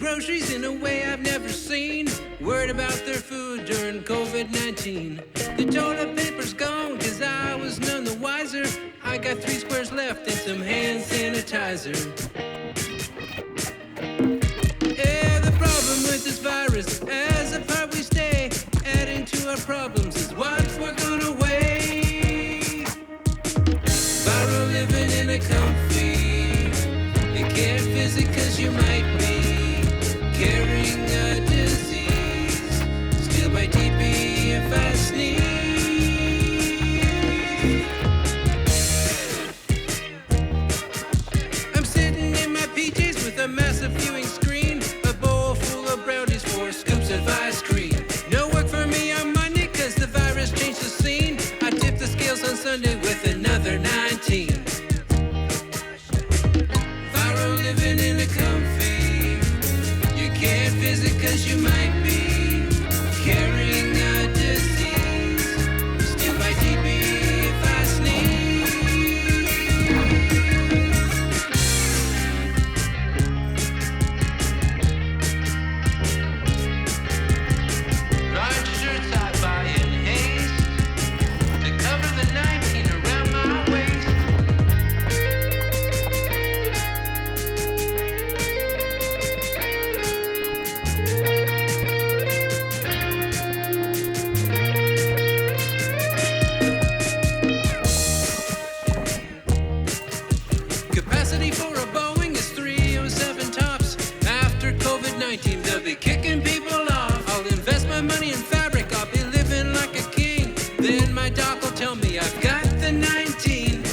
groceries in a way I've never seen. Worried about their food during COVID-19. The toilet paper's gone cause I was none the wiser. I got 3 squares left and some hand sanitizer. Yeah, the problem with this virus, as apart we stay, adding to our problems is what we're gonna weigh. Viral living in a comfy. You can't visit cause you might be carrying a disease. Still my TP if I sneeze. I'm sitting in my PJs with a massive viewing screen, a bowl full of brownies, 4 scoops of ice cream. No work for me on Monday cause the virus changed the scene. I tipped the scales on Sunday with another 19. Viral living in a comfy. You can't visit cause you might be carrying a disease. Still my TB if I sneeze. Large shirts I buy in haste to cover the 19 around my waist. Capacity for a Boeing is 307 tops. After COVID-19, they'll be kicking people off. I'll invest my money in fabric. I'll be living like a king. Then my doc will tell me I've got the 19.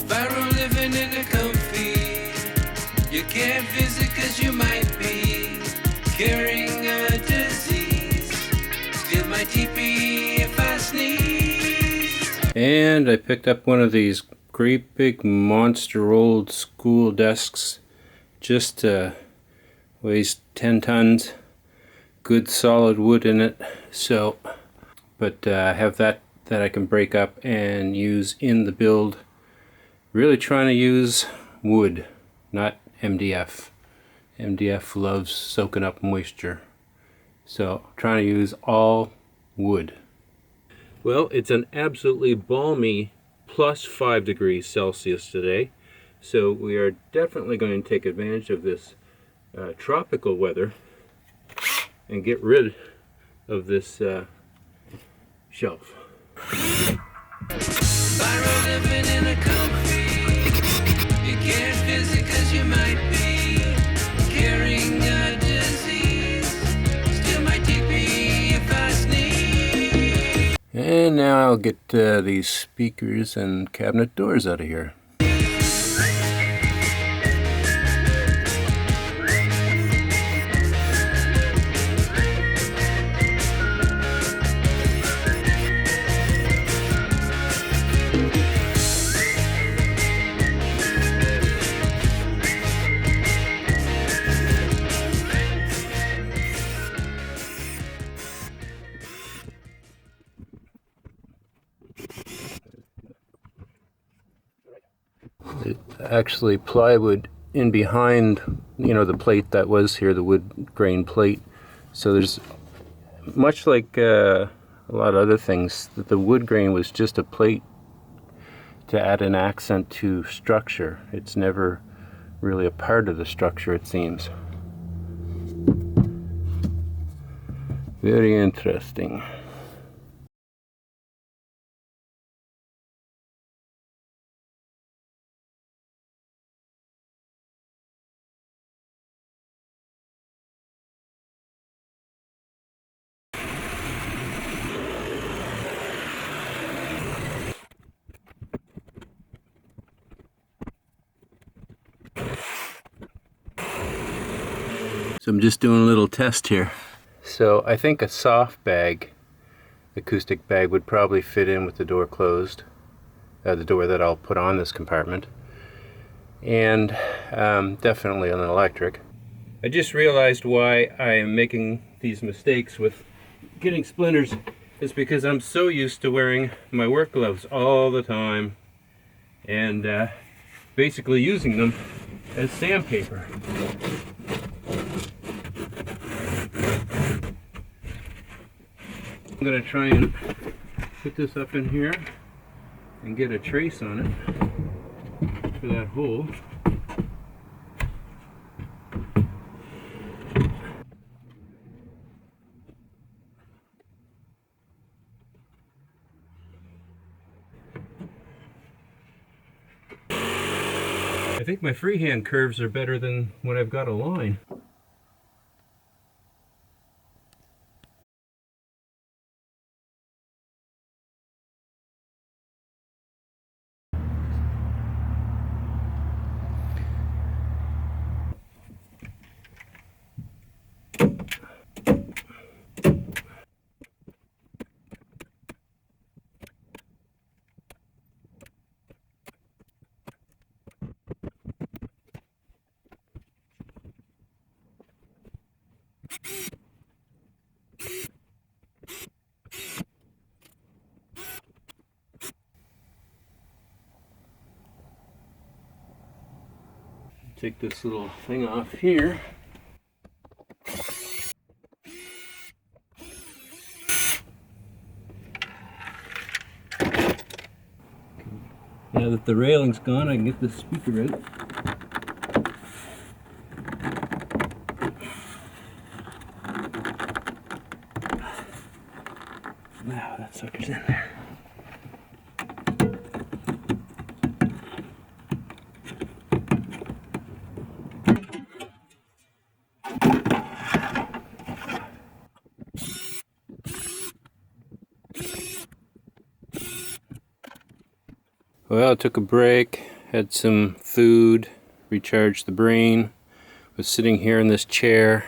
Viral living in a comfy. You can't visit cause you might be carrying a disease. Still my TP if I sneeze. And I picked up one of these great big monster old school desks. Just weighs 10 tons. Good solid wood in it. So, but I have that I can break up and use in the build. Really trying to use wood, not MDF. MDF loves soaking up moisture. So, trying to use all wood. Well, it's an absolutely balmy plus 5 degrees Celsius today, so we are definitely going to take advantage of this tropical weather and get rid of this shelf. Viral living in a comfy. You can't visit cause you might be carrying a disease. Still my TP if I sneeze. And now I'll get these speakers and cabinet doors out of here. Actually plywood in behind, you know, the plate that was here, the wood grain plate. So there's, much like a lot of other things, that the wood grain was just a plate to add an accent to structure. It's never really a part of the structure, it seems. Very interesting. So I'm just doing a little test here. So I think a soft bag, acoustic bag, would probably fit in with the door closed, the door that I'll put on this compartment, and definitely an electric. I just realized why I am making these mistakes with getting splinters is because I'm so used to wearing my work gloves all the time and basically using them as sandpaper. I'm going to try and put this up in here and get a trace on it for that hole. I think my freehand curves are better than when I've got a line. Take this little thing off here. Now that the railing's gone, I can get the speaker out. Now that sucker's in there. Well, I took a break, had some food, recharged the brain, was sitting here in this chair,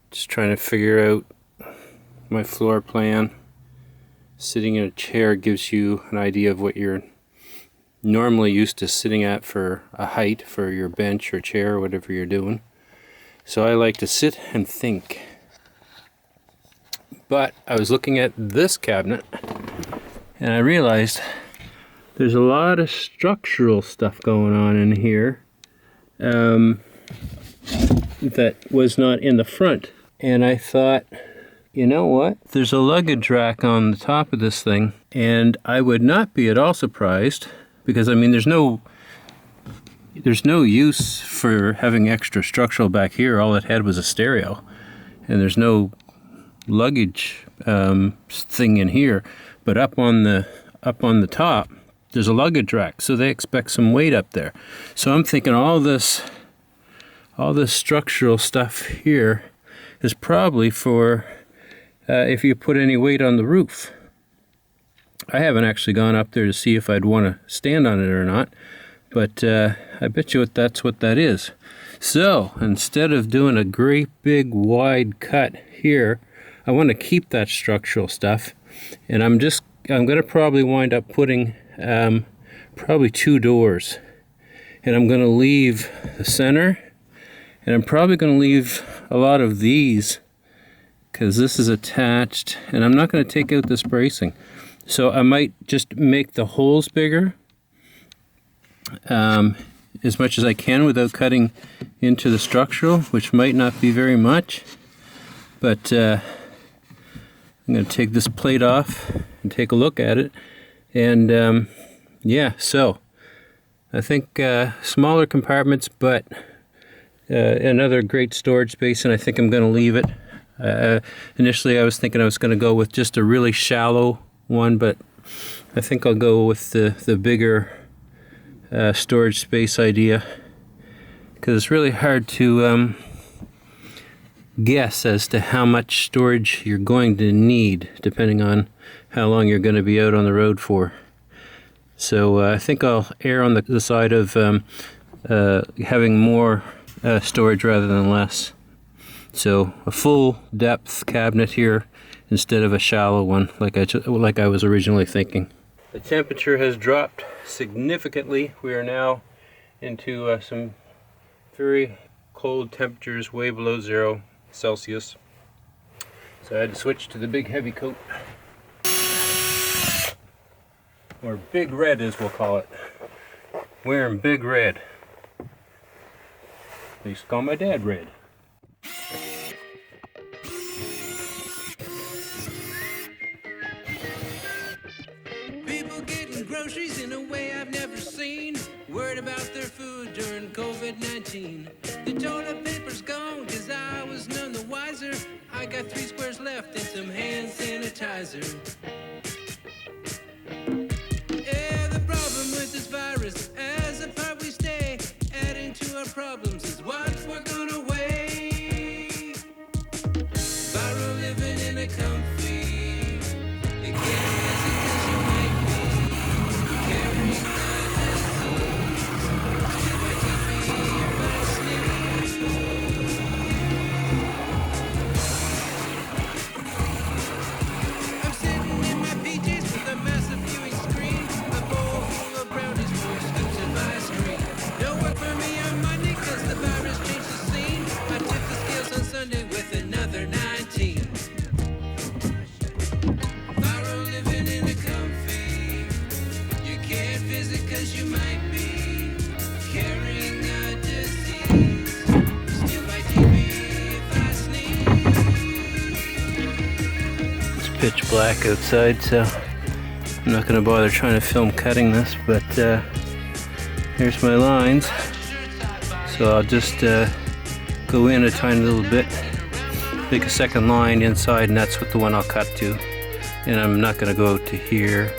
just trying to figure out my floor plan. Sitting in a chair gives you an idea of what you're normally used to sitting at for a height for your bench or chair or whatever you're doing. So I like to sit and think. But I was looking at this cabinet and I realized there's a lot of structural stuff going on in here that was not in the front. And I thought, you know what? There's a luggage rack on the top of this thing, and I would not be at all surprised because, I mean, there's no use for having extra structural back here. All it had was a stereo, and there's no luggage thing in here. But up on the top, there's a luggage rack, so they expect some weight up there. So I'm thinking all this structural stuff here is probably for if you put any weight on the roof. I haven't actually gone up there to see if I'd want to stand on it or not, but I bet you that's what that is. So instead of doing a great big wide cut here, I want to keep that structural stuff, and I'm going to probably wind up putting probably 2 doors, and I'm going to leave the center, and I'm probably going to leave a lot of these because this is attached, and I'm not going to take out this bracing. So I might just make the holes bigger as much as I can without cutting into the structural, which might not be very much, but I'm going to take this plate off and take a look at it. And yeah, so I think smaller compartments, but another great storage space, and I think I'm going to leave it. Initially I was thinking I was going to go with just a really shallow one, but I think I'll go with the bigger storage space idea, because it's really hard to guess as to how much storage you're going to need depending on how long you're going to be out on the road for. So I think I'll err on the side of having more storage rather than less. So a full depth cabinet here instead of a shallow one like I was originally thinking. The temperature has dropped significantly. We are now into some very cold temperatures, way below 0 Celsius. So I had to switch to the big heavy coat, or Big Red as we'll call it. Wearing Big Red. They used to call my dad Red. People getting groceries in a way I've never seen. Worried about their food during COVID-19. The toilet paper's gone, cause I was none the wiser. I got 3 squares left and some hand sanitizer. Yeah, the problem with this virus, as apart we stay, adding to our problems is what we're gonna weigh. Viral living in a comfy. You can't miss it 'cause you might be carrying the disease. Still might keep me if I sneeze. I'm sitting in my PJs with a massive viewing screen, a bowl full of brownies, 4 scoops of ice cream. No work for me on Monday 'cause the virus changed the scene. I tipped the scales on Sunday with another 19. Viral living in a comfy. You can't visit 'cause you might be carrying a disease. Still might keep me if I sneeze. It's pitch black outside, so I'm not going to bother trying to film cutting this, but here's my lines. So I'll just go in a tiny little bit, make a second line inside, and that's what the one I'll cut to. And I'm not going to go to here.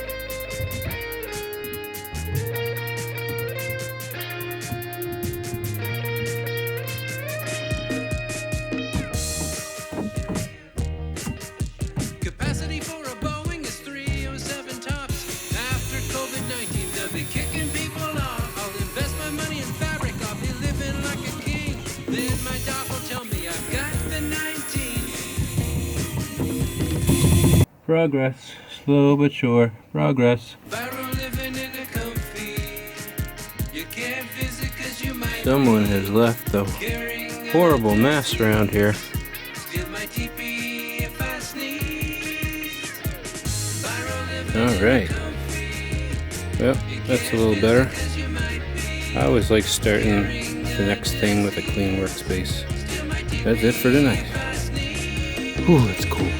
Capacity for a Boeing is 307 tops. After COVID-19, they'll be kicking people off. I'll invest my money in fabric. I'll be living like a king. Then my doc will tell me I've got the 19. Progress. Slow but sure. Progress. Viral living in a comfy. You can't visit 'cause you might Someone has left the carrying a horrible mess around here. Steal my TP if I sneeze. Viral living All right. Well, that's a little better. 'cause you might be I always like starting the next thing with a clean workspace. That's it for tonight. Whew, that's cool.